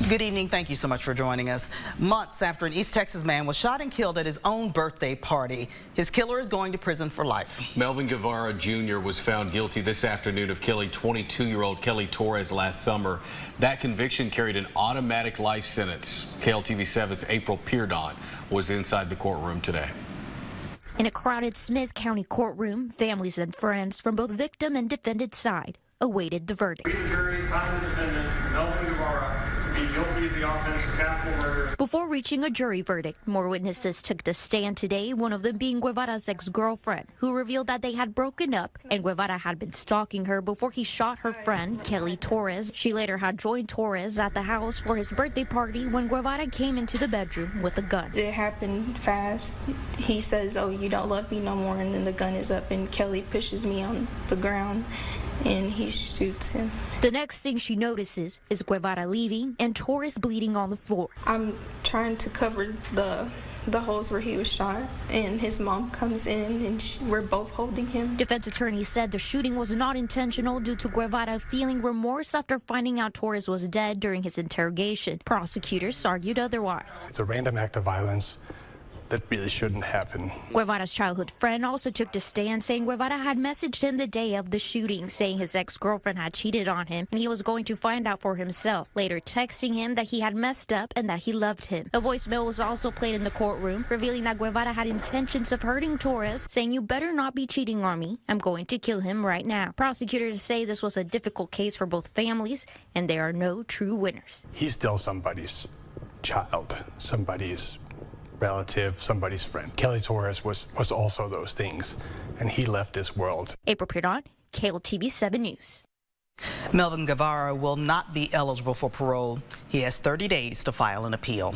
Good evening. Thank you so much for joining us. Months after an East Texas man was shot and killed at his own birthday party, his killer is going to prison for life. Melvin Guevara Jr. was found guilty this afternoon of killing 22-year-old Kelly Torres last summer. That conviction carried an automatic life sentence. KLTV7's April Peardon was inside the courtroom today. In a crowded Smith County courtroom, families and friends from both victim and defendant side awaited the verdict. The jury found the defendant, Melvin Guevara, to be guilty of the offense of capital murder. Before reaching a jury verdict, more witnesses took the stand today, one of them being Guevara's ex-girlfriend, who revealed that they had broken up and Guevara had been stalking her before he shot her friend, Kelly Torres. She later had joined Torres at the house for his birthday party when Guevara came into the bedroom with a gun. It happened fast. He says, "Oh, you don't love me no more," and then the gun is up and Kelly pushes me on the ground and he shoots him. The next thing she notices is Guevara leaving and Torres bleeding on the floor. I'm trying to cover the holes where he was shot, and his mom comes in and we're both holding him. Defense attorney said the shooting was not intentional due to Guevara feeling remorse after finding out Torres was dead during his interrogation. Prosecutors argued otherwise. It's a random act of violence that really shouldn't happen. Guevara's childhood friend also took the stand, saying Guevara had messaged him the day of the shooting, saying his ex-girlfriend had cheated on him and he was going to find out for himself, later texting him that he had messed up and that he loved him. A voicemail was also played in the courtroom, revealing that Guevara had intentions of hurting Torres, saying, "You better not be cheating on me. I'm going to kill him right now." Prosecutors say this was a difficult case for both families and there are no true winners. He's still somebody's child, somebody's relative, somebody's friend. Kelly Torres was also those things, and he left this world. April Peardon, KLTV7 News. Melvin Guevara will not be eligible for parole. He has 30 days to file an appeal.